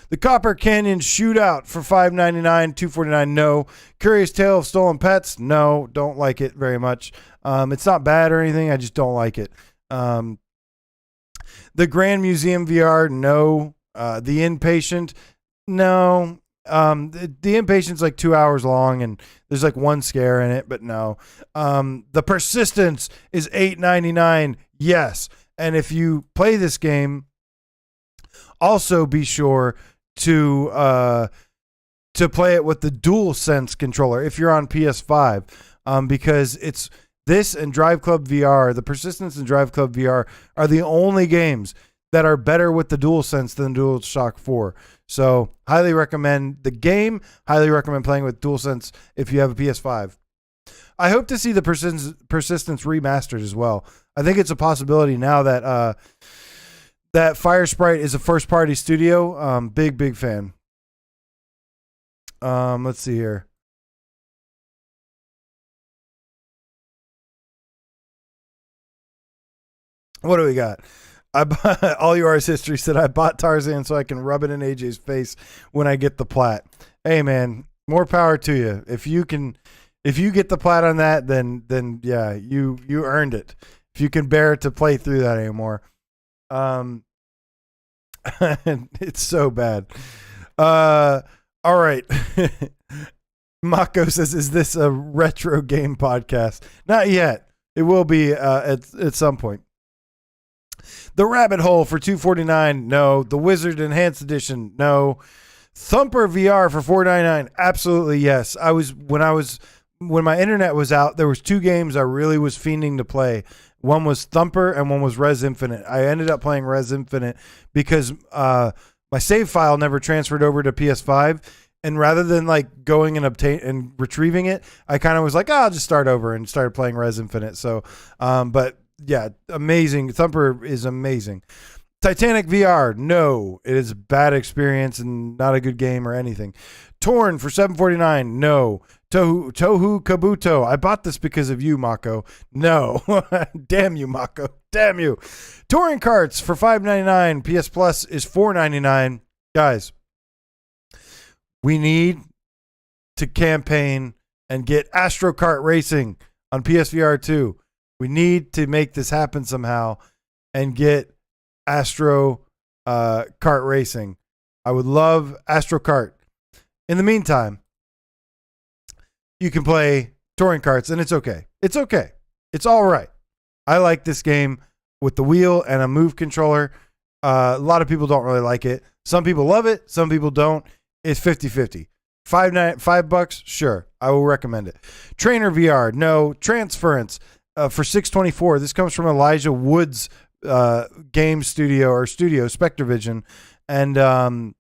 The Copper Canyon Shootout for $5.99, $2.49. No. Curious Tale of Stolen Pets. No, don't like it very much. It's not bad or anything. I just don't like it. The Grand Museum VR. No. The Inpatient. No. The Inpatient's like 2 hours long and there's like one scare in it, but no. The Persistence is $8.99. Yes. And if you play this game, also be sure to play it with the DualSense controller if you're on PS5, because it's this and Drive Club VR. The Persistence and Drive Club VR are the only games that are better with the DualSense than DualShock 4. So highly recommend the game. Highly recommend playing with DualSense if you have a PS5. I hope to see the Persistence remastered as well. I think it's a possibility now that that Firesprite is a first-party studio. Big fan. Let's see here. What do we got? All Yours History said, I bought Tarzan so I can rub it in AJ's face when I get the plat. Hey, man, more power to you. If you get the plat on that, then yeah, you earned it. If you can bear to play through that anymore. It's so bad. All right. Mako says, is this a retro game podcast? Not yet. It will be at some point. The Rabbit Hole for $2.49. No. The Wizard Enhanced Edition. No. Thumper VR for $4.99. Absolutely yes. When my internet was out, there was two games I really was fiending to play. One was Thumper and one was Res Infinite. I ended up playing Res Infinite because my save file never transferred over to PS5. And rather than like going and retrieving it, I kind of was like, I'll just start over and started playing Res Infinite. So, but yeah, amazing. Thumper is amazing. Titanic VR. No, it is a bad experience and not a good game or anything. Torn for $7.49. No. Tohu Kabuto. I bought this because of you, Mako. No. Damn you, Mako. Damn you. Touring Carts for $5.99. PS Plus is $4.99. Guys, we need to campaign and get Astro Kart Racing on PSVR 2. We need to make this happen somehow and get Astro Kart Racing. I would love Astro Kart. In the meantime, you can play touring carts, and it's okay. It's okay. It's all right. I like this game with the wheel and a move controller. A lot of people don't really like it. Some people love it. Some people don't. It's 50-50. $5, sure. I will recommend it. Trainer VR, no. Transference for $6.24. This comes from Elijah Wood's game studio Spectrovision. And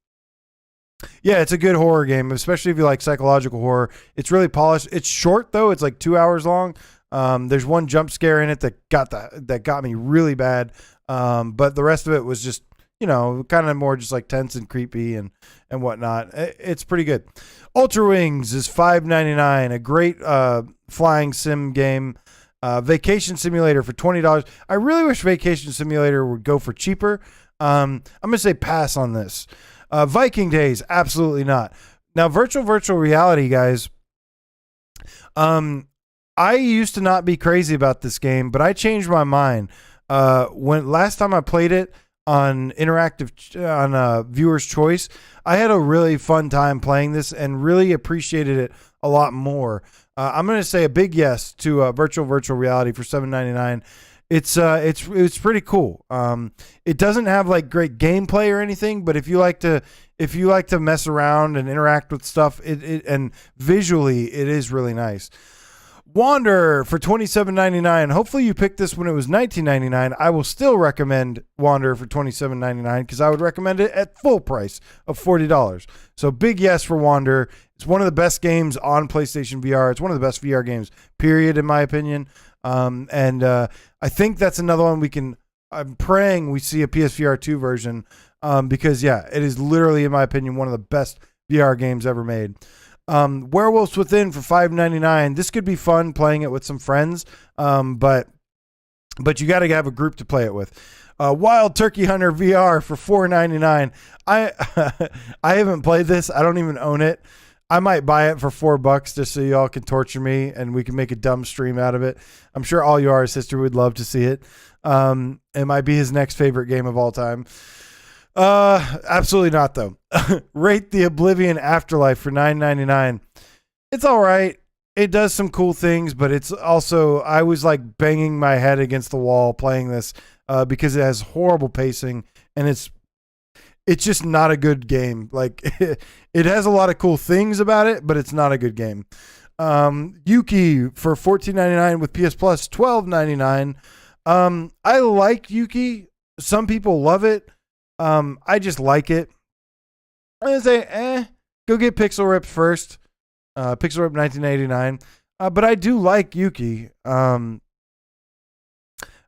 yeah, it's a good horror game, especially if you like psychological horror. It's really polished. It's short though. It's like 2 hours long. There's one jump scare in it that got me really bad. But the rest of it was just, kind of more just like tense and creepy and whatnot. It's pretty good. Ultra Wings is $5.99. A great flying sim game. Vacation Simulator for $20. I really wish Vacation Simulator would go for cheaper. I'm going to say pass on this. Viking Days, absolutely not. Now, virtual reality, guys. I used to not be crazy about this game, but I changed my mind. When last time I played it on Viewer's Choice, I had a really fun time playing this and really appreciated it a lot more. I'm going to say a big yes to virtual reality for $7.99. It's pretty cool. It doesn't have like great gameplay or anything, but if you like to mess around and interact with stuff, and visually it is really nice. Wander for $27.99. Hopefully you picked this when it was $19.99. I will still recommend Wander for $27.99 because I would recommend it at full price of $40. So big yes for Wander. It's one of the best games on PlayStation VR. It's one of the best VR games, period, in my opinion. And I think that's another one we can I'm praying we see a PSVR 2 version because, yeah, it is literally, in my opinion, one of the best VR games ever made. Werewolves Within for $5.99. This could be fun playing it with some friends, but you got to have a group to play it with. Wild Turkey Hunter VR for $4.99. I haven't played this. I don't even own it. I might buy it for $4 just so y'all can torture me and we can make a dumb stream out of it. I'm sure all you, our sister, would love to see it. It might be his next favorite game of all time. Absolutely not though. Rate the Oblivion Afterlife for $9.99. It's all right. It does some cool things, but it's also, I was like banging my head against the wall playing this because it has horrible pacing and it's just not a good game. Like it has a lot of cool things about it, but it's not a good game. Yuki for $14.99 with PS Plus, $12.99. I like Yuki. Some people love it. I just like it. I'm gonna say, go get Pixel Ripped first. Pixel Ripped 1989. But I do like Yuki.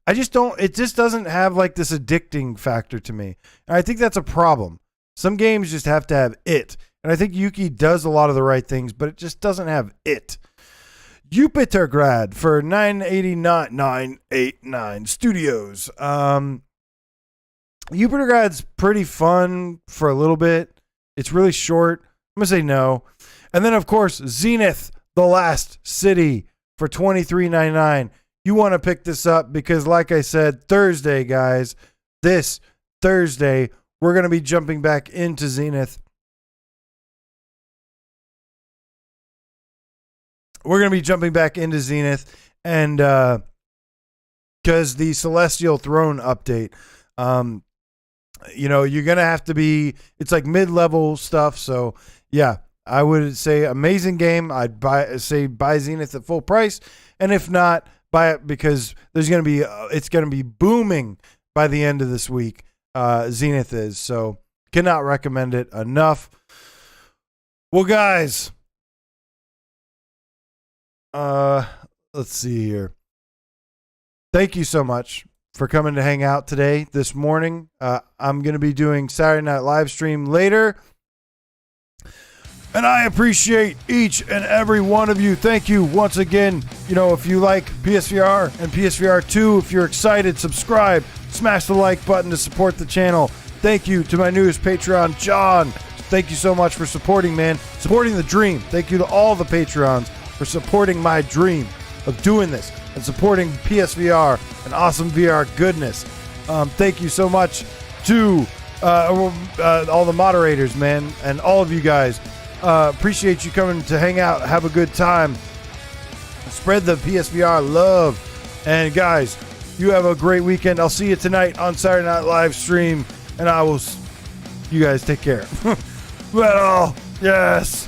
I just don't, it just doesn't have like this addicting factor to me. And I think that's a problem. Some games just have to have it. And I think Yuki does a lot of the right things, but it just doesn't have it. Jupitergrad for $9.89 Studios. Jupitergrad's pretty fun for a little bit. It's really short. I'm going to say no. And then, of course, Zenith, The Last City for $23.99. You want to pick this up because, like I said, Thursday, guys, this Thursday, we're going to be jumping back into Zenith. We're going to be jumping back into Zenith and because the Celestial Throne update, you know, you're going to have to be, it's like mid-level stuff. So, yeah, I would say amazing game. I'd buy Zenith at full price. And if not, buy it because there's going to be, it's going to be booming by the end of this week. Zenith is. So, cannot recommend it enough. Well, guys, let's see here. Thank you so much for coming to hang out today, this morning. I'm going to be doing Saturday Night live stream later. And I appreciate each and every one of you. Thank you once again. You know, if you like PSVR and PSVR 2, if you're excited, subscribe, smash the like button to support the channel. Thank you to my newest Patreon, John. Thank you so much for supporting, man. Supporting the dream. Thank you to all the Patreons for supporting my dream of doing this and supporting PSVR and awesome VR goodness. Thank you so much to all the moderators, man, and all of you guys. Appreciate you coming to hang out, have a good time, spread the PSVR love, and guys, you have a great weekend. I'll see you tonight on Saturday Night live stream, and you guys take care. Well, yes.